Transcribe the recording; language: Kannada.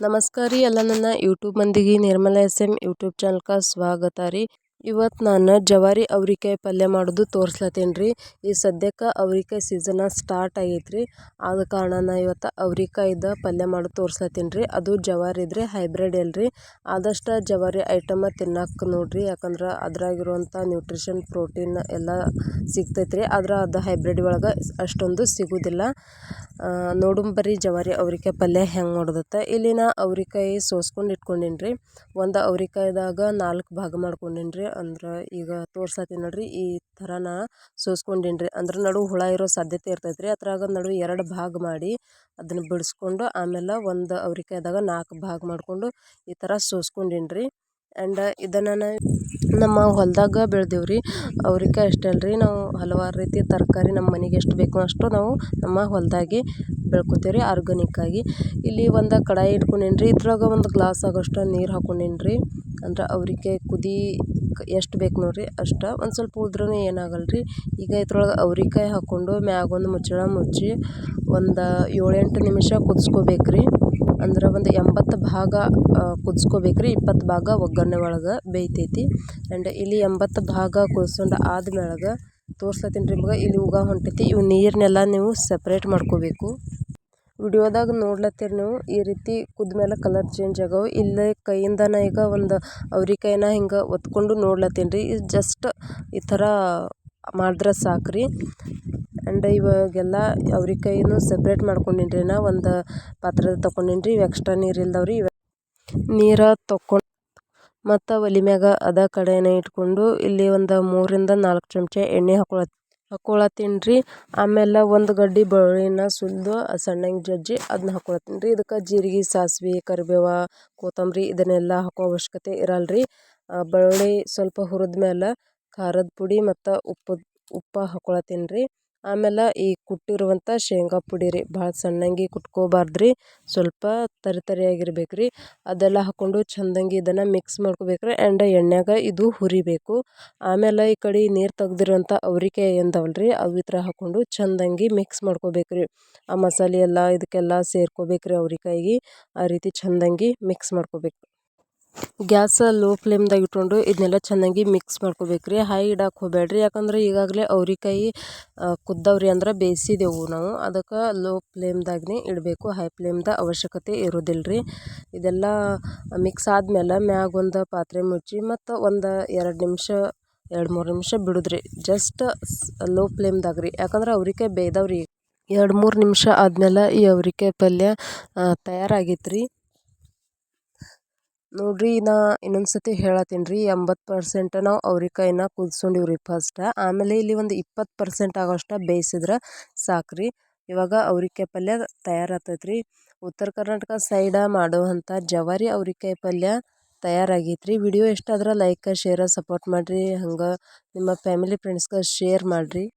ನಮಸ್ಕಾರ ರೀ ಎಲ್ಲ ನನ್ನ ಯೂಟ್ಯೂಬ್ ಮಂದಿಗೆ ನಿರ್ಮಲಾ SM ಯೂಟ್ಯೂಬ್ ಚಾನಲ್ಗೆ ಸ್ವಾಗತ ರೀ. ಇವತ್ತು ನಾನು ಜವಾರಿ ಅವ್ರಿಕಾಯಿ ಪಲ್ಯ ಮಾಡೋದು ತೋರಿಸ್ಲತ್ತೀನಿ ರೀ. ಈ ಸದ್ಯಕ್ಕೆ ಅವ್ರಿಕಾಯಿ ಸೀಸನ್ ಸ್ಟಾರ್ಟ್ ಆಗೈತ್ರಿ. ಆದ ಕಾರಣ ನಾ ಇವತ್ತು ಅವ್ರಿಕಾಯ್ದು ಪಲ್ಯ ಮಾಡೋದು ತೋರಿಸ್ಲತ್ತೀನಿ ರೀ. ಅದು ಜವಾರಿ ಇದ್ರಿ, ಹೈಬ್ರಿಡ್ ಇಲ್ರಿ. ಆದಷ್ಟು ಜವಾರಿ ಐಟಮ್ ತಿನ್ನಕ್ಕೆ ನೋಡ್ರಿ, ಯಾಕಂದ್ರೆ ಅದ್ರಾಗಿರುವಂಥ ನ್ಯೂಟ್ರಿಷನ್ ಪ್ರೋಟೀನ್ ಎಲ್ಲ ಸಿಗ್ತೈತ್ರಿ. ಆದ್ರೆ ಅದು ಹೈಬ್ರಿಡ್ ಒಳಗೆ ಅಷ್ಟೊಂದು ಸಿಗೋದಿಲ್ಲ. ನೋಡುಂಬರಿ ಜವಾರಿ ಅವ್ರಿಕಾಯಿ ಪಲ್ಯ ಹೆಂಗೆ ಮಾಡೋದತ್ತ. ಇಲ್ಲಿ ನಾ ಅವ್ರಿಕಾಯಿ ಸೋಸ್ಕೊಂಡು ಇಟ್ಕೊಂಡೀನಿ ರೀ. ಒಂದು ಅವ್ರಿಕಾಯ್ದಾಗ 4 ಭಾಗ ಮಾಡ್ಕೊಂಡೀನಿ ರೀ. ಅಂದ್ರೆ ಈಗ ತೋರ್ಸತ್ತೀನಿ ನೋಡ್ರಿ, ಈ ಥರ ನಾ ಸೋಸ್ಕೊಂಡೀನಿ ರೀ. ಅಂದ್ರೆ ನಡು ಹುಳ ಇರೋ ಸಾಧ್ಯತೆ ಇರ್ತೈತೆ ರೀ. ಅದ್ರಾಗ ನಡು 2 ಭಾಗ ಮಾಡಿ ಅದನ್ನು ಬಿಡಿಸ್ಕೊಂಡು ಆಮೇಲೆ ಒಂದು ಅವ್ರಿಕಾಯ್ದಾಗ 4 ಭಾಗ ಮಾಡಿಕೊಂಡು ಈ ಥರ ಸೋಸ್ಕೊಂಡೀನಿ ರೀ. ಆ್ಯಂಡ್ ಇದನ್ನು ನಮ್ಮ ಹೊಲದಾಗ ಬೆಳೆದೇವ್ರಿ. ಅವ್ರಿಕಾಯಿ ಅಷ್ಟೇ ಅಲ್ರಿ, ನಾವು ಹಲವಾರು ರೀತಿಯ ತರಕಾರಿ ನಮ್ಮ ಮನೆಗೆ ಎಷ್ಟು ಬೇಕೋ ಅಷ್ಟು ನಾವು ನಮ್ಮ ಹೊಲದಾಗೆ ಬೆಳ್ಕೊತೀವಿ ರೀ ಆರ್ಗಾನಿಕ್ಕಾಗಿ. ಇಲ್ಲಿ ಒಂದು ಕಡಾಯಿ ಇಟ್ಕೊಂಡೀನಿ ರೀ. ಇದ್ರಾಗ ಒಂದು ಗ್ಲಾಸ್ ಆಗೋಷ್ಟು ನೀರು ಹಾಕ್ಕೊಂಡೀನಿ ರೀ. ಅಂದ್ರೆ ಅವ್ರಿಕಾಯಿ ಕುದಿ ಎಷ್ಟು ಬೇಕು ನೋಡಿರಿ ಅಷ್ಟು, ಒಂದು ಸ್ವಲ್ಪ ಉಳಿದ್ರೂ ಏನಾಗಲ್ಲ ರೀ. ಈಗ ಇದ್ರೊಳಗೆ ಅವ್ರಿಕಾಯಿ ಹಾಕ್ಕೊಂಡು ಮ್ಯಾಗೊಂದು ಮುಚ್ಚಳ ಮುಚ್ಚಿ ಒಂದು 7-8 ನಿಮಿಷ ಕುದಿಸ್ಕೋಬೇಕು ರೀ. ಅಂದ್ರೆ ಒಂದು 80 ಭಾಗ ಕುದಿಸ್ಕೋಬೇಕು ರೀ, 20 ಭಾಗ ಒಗ್ಗರಣೆ ಒಳಗೆ ಬೇಯ್ತೈತಿ. ಆ್ಯಂಡ್ ಇಲ್ಲಿ 80 ಭಾಗ ಕುದಿಸ್ಕೊಂಡು ಆದ್ಮೇಲೆ ತೋರ್ಸ್ಲತ್ತೀನಿ ರೀ ನಿಮ್ಗೆ. ಇಲ್ಲಿ ಉಗ ಹೊಂಟೈತಿ, ಇವು ನೀರನ್ನೆಲ್ಲ ನೀವು ಸಪ್ರೇಟ್ ಮಾಡ್ಕೋಬೇಕು. ವಿಡಿಯೋದಾಗ ನೋಡ್ಲತ್ತೀರಿ ನೀವು, ಈ ರೀತಿ ಕುದ್ಮೇಲೆ ಕಲರ್ ಚೇಂಜ್ ಆಗವು. ಇಲ್ಲೇ ಕೈಯಿಂದನೇ ಈಗ ಒಂದು ಅವ್ರಿಕಾಯಿನ ಹಿಂಗೆ ಒತ್ಕೊಂಡು ನೋಡ್ಲತ್ತೀನಿ ರೀ. ಇದು ಜಸ್ಟ್ ಈ ಥರ ಮಾಡಿದ್ರೆ ಸಾಕು ರೀ. ಆ್ಯಂಡ್ ಇವಾಗೆಲ್ಲ ಅವ್ರಿಕಾಯಿನೂ ಸಪ್ರೇಟ್ ಮಾಡ್ಕೊಂಡೀನಿ ರೀ. ನಾ ಒಂದು ಪಾತ್ರೆ ತೊಗೊಂಡೀನಿ ರೀ. ಇವು ಎಕ್ಸ್ಟ್ರಾ ನೀರು ಇಲ್ದವ್ರಿ. ನೀರು ತೊಗೊಂಡು ಮತ್ತು ಒಲೆ ಮ್ಯಾಗ ಅದ ಕಡೆನೇ ಇಟ್ಕೊಂಡು ಇಲ್ಲಿ ಒಂದು 3-4 ಚಮಚ ಎಣ್ಣೆ ಹಾಕ್ಕೊಳತ್ತೀನಿ ರೀ. ಆಮೇಲೆ ಒಂದು ಗಡ್ಡೆ ಬೆಳ್ಳುಳ್ಳಿನ ಸುಲಿದು ಸಣ್ಣಗೆ ಜಜ್ಜಿ ಅದನ್ನ ಹಾಕ್ಕೊಳತ್ತೀನಿ ರೀ. ಇದಕ್ಕೆ ಜೀರಿಗೆ, ಸಾಸಿವೆ, ಕರಿಬೇವು, ಕೊತ್ತಂಬರಿ ಇದನ್ನೆಲ್ಲ ಹಾಕೋ ಅವಶ್ಯಕತೆ ಇರಲ್ಲ ರೀ. ಬೆಳ್ಳುಳ್ಳಿ ಸ್ವಲ್ಪ ಹುರಿದ ಮೇಲೆ ಖಾರದ ಪುಡಿ ಮತ್ತು ಉಪ್ಪು ಹಾಕ್ಕೊಳತ್ತೀನಿ ರೀ. ಆಮೇಲೆ ಈ ಕುಟ್ಟಿರುವಂಥ ಶೇಂಗಾ ಪುಡಿ ರೀ, ಭಾಳ ಸಣ್ಣಂಗೆ ಕುಟ್ಕೋಬಾರ್ದು ರೀ, ಸ್ವಲ್ಪ ತರಿಯಾಗಿರ್ಬೇಕು ರೀ. ಅದೆಲ್ಲ ಹಾಕ್ಕೊಂಡು ಚೆಂದಂಗೆ ಇದನ್ನು ಮಿಕ್ಸ್ ಮಾಡ್ಕೋಬೇಕು ರೀ. ಆ್ಯಂಡ್ ಎಣ್ಣೆಗೆ ಇದು ಹುರಿಬೇಕು. ಆಮೇಲೆ ಈ ಕಡೆ ನೀರು ತೆಗ್ದಿರೋಂಥ ಅವ್ರಿಕಾಯಿ ಎಂದವಲ್ಲ ರೀ, ಅವು ಈ ಥರ ಹಾಕ್ಕೊಂಡು ಚೆಂದಂಗೆ ಮಿಕ್ಸ್ ಮಾಡ್ಕೋಬೇಕು ರೀ. ಆ ಮಸಾಲೆ ಎಲ್ಲ ಇದಕ್ಕೆಲ್ಲ ಸೇರ್ಕೋಬೇಕು ರೀ ಅವ್ರಿಕಾಯಿಗೆ. ಆ ರೀತಿ ಚೆಂದಂಗೆ ಮಿಕ್ಸ್ ಮಾಡ್ಕೋಬೇಕು. ಗ್ಯಾಸ್ ಲೋ ಫ್ಲೇಮ್ದಾಗ ಇಟ್ಕೊಂಡು ಇದನ್ನೆಲ್ಲ ಚೆನ್ನಾಗಿ ಮಿಕ್ಸ್ ಮಾಡ್ಕೋಬೇಕು ರೀ. ಹೈ ಇಡಕ್ಕೆ ಹೋಗಬೇಡ್ರಿ, ಯಾಕಂದ್ರೆ ಈಗಾಗಲೇ ಅವ್ರಿಕಾಯಿ ಕುದ್ದವ್ರಿ, ಅಂದ್ರೆ ಬೇಯಿಸಿದೆವು ನಾವು. ಅದಕ್ಕೆ ಲೋ ಫ್ಲೇಮ್ದಾಗೇ ಇಡಬೇಕು, ಹೈ ಫ್ಲೇಮ್ದ ಅವಶ್ಯಕತೆ ಇರೋದಿಲ್ಲ ರೀ. ಇದೆಲ್ಲ ಮಿಕ್ಸ್ ಆದಮೇಲೆ ಮ್ಯಾಗೊಂದು ಪಾತ್ರೆ ಮುಚ್ಚಿ ಮತ್ತು ಒಂದು 2-3 ನಿಮಿಷ ಬಿಡೋದ್ರಿ. ಜಸ್ಟ್ ಲೋ ಫ್ಲೇಮ್ದಾಗ ರೀ, ಯಾಕಂದ್ರೆ ಅವ್ರಿಕಾಯಿ ಬೇಯ್ದವ್ರಿ. 2-3 ನಿಮಿಷ ಆದಮೇಲೆ ಈ ಅವ್ರಿಕಾಯಿ ಪಲ್ಯ ತಯಾರಾಗೈತೆ ರೀ. ನೋಡ್ರಿ, ನಾ ಇನ್ನೊಂದು ಸತಿ ಹೇಳತ್ತೀನಿ ರೀ. 80% ನಾವು ಅವ್ರಿಕಾಯಿನ ಕುದಿಸ್ಕೊಂಡಿವ್ರಿ ಫಸ್ಟ್. ಆಮೇಲೆ ಇಲ್ಲಿ ಒಂದು 20% ಆಗೋಷ್ಟು ಬೇಯಿಸಿದ್ರೆ ಸಾಕು ರೀ. ಇವಾಗ ಅವ್ರಿಕಾಯಿ ಪಲ್ಯ ತಯಾರಾಗ್ತೈತೆ ರೀ. ಉತ್ತರ ಕರ್ನಾಟಕ ಸೈಡ ಮಾಡುವಂಥ ಜವಾರಿ ಅವ್ರಿಕಾಯಿ ಪಲ್ಯ ತಯಾರಾಗೈತೆ ರೀ. ವಿಡಿಯೋ ಇಷ್ಟ ಆದ್ರೆ ಲೈಕ್, ಶೇರ್, ಸಪೋರ್ಟ್ ಮಾಡಿರಿ. ಹಂಗೆ ನಿಮ್ಮ ಫ್ಯಾಮಿಲಿ ಫ್ರೆಂಡ್ಸ್ಗೆ ಶೇರ್ ಮಾಡಿರಿ.